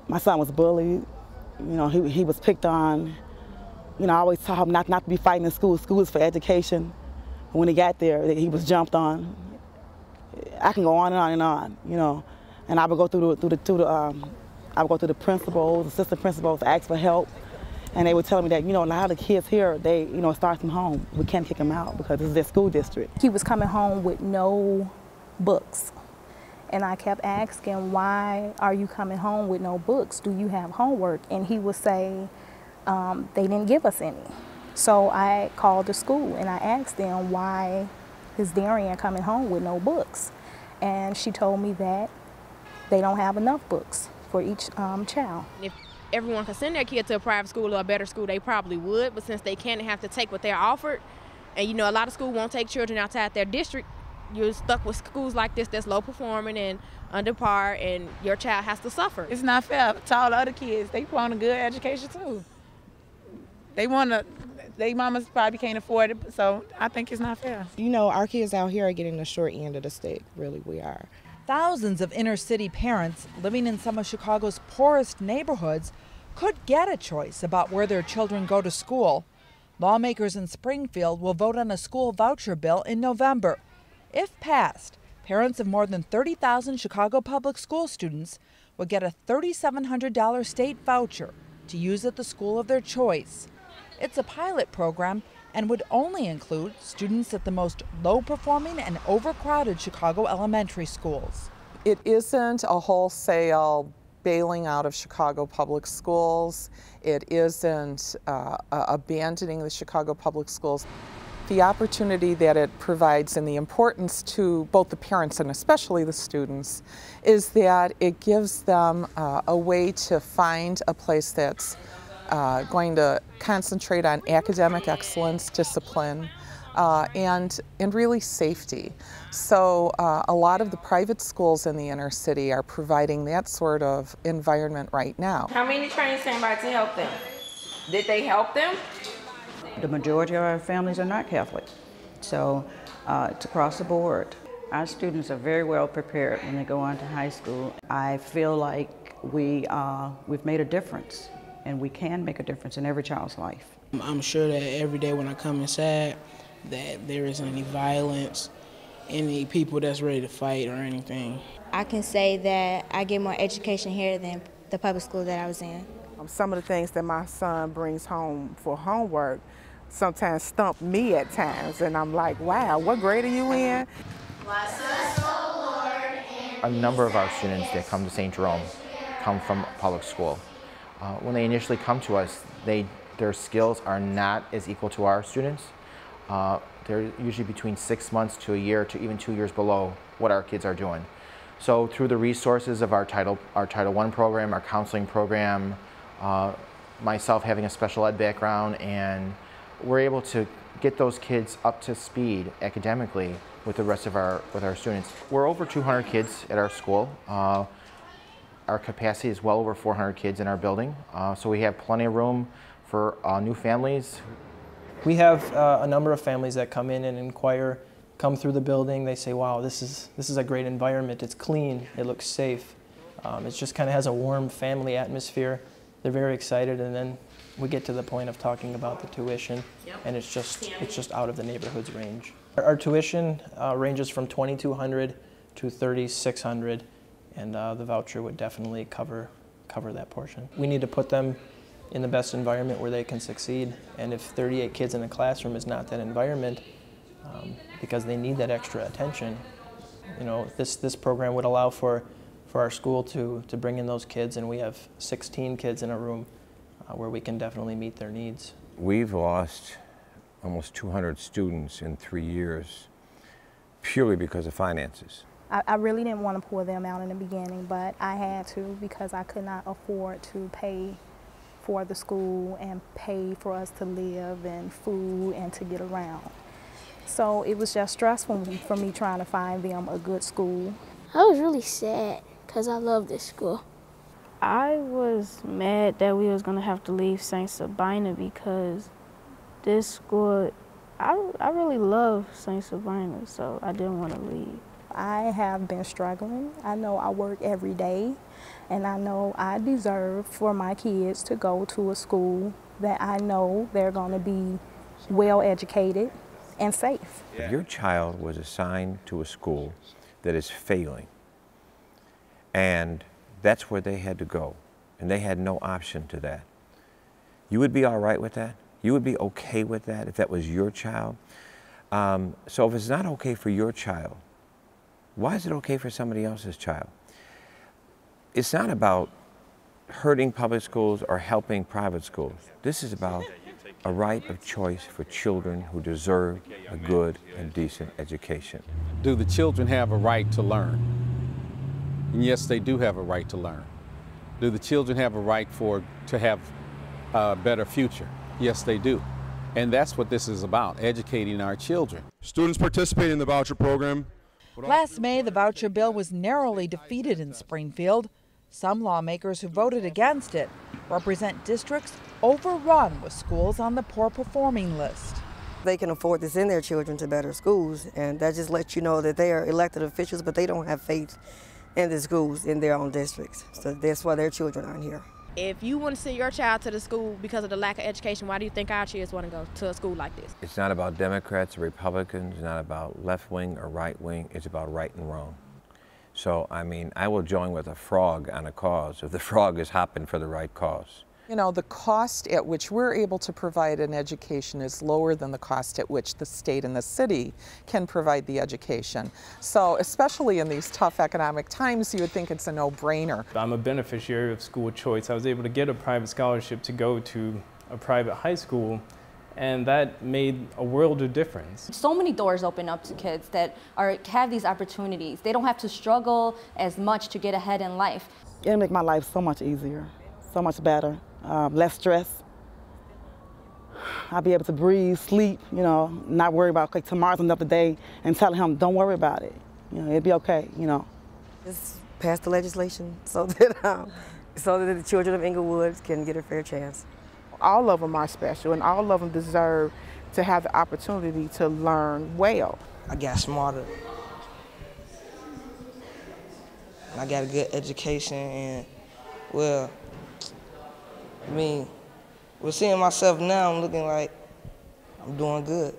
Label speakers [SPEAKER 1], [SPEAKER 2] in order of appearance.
[SPEAKER 1] My son was bullied. You know, he was picked on. You know, I always taught him not to be fighting in school. School is for education. When he got there, he was jumped on. I can go on and on and on, you know. And I would go I would go through the principals, assistant principals, ask for help. And they would tell me that, you know, a lot of the kids here, they, you know, start from home. We can't kick them out because this is their school district.
[SPEAKER 2] He was coming home with no books. And I kept asking, why are you coming home with no books? Do you have homework? And he would say, they didn't give us any. So I called the school and I asked them, why is Darian coming home with no books? And she told me that they don't have enough books for each child.
[SPEAKER 3] If everyone could send their kid to a private school or a better school, they probably would, but since they can't and have to take what they're offered, and you know, a lot of schools won't take children outside their district, you're stuck with schools like this that's low performing and under par, and your child has to suffer.
[SPEAKER 4] It's not fair to all the other kids. They want a good education too. They mamas probably can't afford it, so I think it's not fair.
[SPEAKER 5] You know, our kids out here are getting the short end of the stick, really we are.
[SPEAKER 6] Thousands of inner city parents living in some of Chicago's poorest neighborhoods could get a choice about where their children go to school. Lawmakers in Springfield will vote on a school voucher bill in November. If passed, parents of more than 30,000 Chicago public school students would get a $3,700 state voucher to use at the school of their choice. It's a pilot program and would only include students at the most low-performing and overcrowded Chicago elementary schools.
[SPEAKER 7] It isn't a wholesale bailing out of Chicago public schools. It isn't abandoning the Chicago public schools. The opportunity that it provides and the importance to both the parents and especially the students is that it gives them a way to find a place that's going to concentrate on academic excellence, discipline, and really safety. So a lot of the private schools in the inner city are providing that sort of environment right now.
[SPEAKER 8] How many trained standby to help them? Did they help them?
[SPEAKER 9] The majority of our families are not Catholic, so it's across the board. Our students are very well prepared when they go on to high school. I feel like we've made a difference, and we can make a difference in every child's life.
[SPEAKER 10] I'm sure that every day when I come inside that there isn't any violence, any people that's ready to fight or anything.
[SPEAKER 11] I can say that I get more education here than the public school that I was in.
[SPEAKER 12] Some of the things that my son brings home for homework sometimes stump me at times, and I'm like, wow, what grade are you in?
[SPEAKER 13] A number of our students that come to St. Jerome come from public school. When they initially come to us, their skills are not as equal to our students. They're usually between 6 months to a year to even 2 years below what our kids are doing. So through the resources of our Title I program, our counseling program, myself having a special ed background, and we're able to get those kids up to speed academically with the rest of our students. We're over 200 kids at our school. Our capacity is well over 400 kids in our building, so we have plenty of room for new families.
[SPEAKER 14] We have a number of families that come in and inquire, come through the building. They say, wow, this is a great environment. It's clean, it looks safe. It just kind of has a warm family atmosphere. They're very excited, and then we get to the point of talking about the tuition, and it's just out of the neighborhood's range. Our tuition ranges from $2,200 to $3,600, and the voucher would definitely cover that portion. We need to put them in the best environment where they can succeed, and if 38 kids in a classroom is not that environment, because they need that extra attention, you know, this program would allow for our school to bring in those kids, and we have 16 kids in a room where we can definitely meet their needs.
[SPEAKER 15] We've lost almost 200 students in 3 years purely because of finances.
[SPEAKER 2] I really didn't want to pull them out in the beginning, but I had to because I could not afford to pay for the school and pay for us to live and food and to get around. So it was just stressful for me trying to find them a good school.
[SPEAKER 16] I was really sad because I love this school.
[SPEAKER 17] I was mad that we was going to have to leave St. Sabina because this school, I really love St. Sabina, so I didn't want to leave.
[SPEAKER 2] I have been struggling. I know I work every day, and I know I deserve for my kids to go to a school that I know they're going to be well educated and safe.
[SPEAKER 15] If your child was assigned to a school that is failing, and that's where they had to go, and they had no option to that, you would be all right with that? You would be okay with that if that was your child? So if it's not okay for your child, why is it okay for somebody else's child? It's not about hurting public schools or helping private schools. This is about a right of choice for children who deserve a good and decent education.
[SPEAKER 18] Do the children have a right to learn? And yes, they do have a right to learn. Do the children have a right to have a better future? Yes, they do. And that's what this is about, educating our children.
[SPEAKER 19] Students participate in the voucher program.
[SPEAKER 6] Last May, the voucher bill was narrowly defeated in Springfield. Some lawmakers who voted against it represent districts overrun with schools on the poor performing list.
[SPEAKER 20] They can afford to send their children to better schools, and that just lets you know that they are elected officials, but they don't have faith in the schools in their own districts. So that's why their children aren't here.
[SPEAKER 3] If you want to send your child to the school because of the lack of education, why do you think our kids want to go to a school like this?
[SPEAKER 15] It's not about Democrats or Republicans, it's not about left wing or right wing, it's about right and wrong. So, I mean, I will join with a frog on a cause if the frog is hopping for the right cause.
[SPEAKER 7] You know, the cost at which we're able to provide an education is lower than the cost at which the state and the city can provide the education. So, especially in these tough economic times, you would think it's a no-brainer.
[SPEAKER 14] I'm a beneficiary of school choice. I was able to get a private scholarship to go to a private high school, and that made a world of difference.
[SPEAKER 21] So many doors open up to kids that have these opportunities. They don't have to struggle as much to get ahead in life.
[SPEAKER 1] It'll make my life so much easier, so much better, less stress. I'll be able to breathe, sleep, you know, not worry about, okay, tomorrow's another day, and tell him, don't worry about it. You know, it'll be okay, you know.
[SPEAKER 20] Just pass the legislation so that the children of Inglewood can get a fair chance.
[SPEAKER 12] All of them are special, and all of them deserve to have the opportunity to learn well.
[SPEAKER 22] I got smarter. I got a good education, and, well, I mean, seeing myself now, I'm looking like I'm doing good.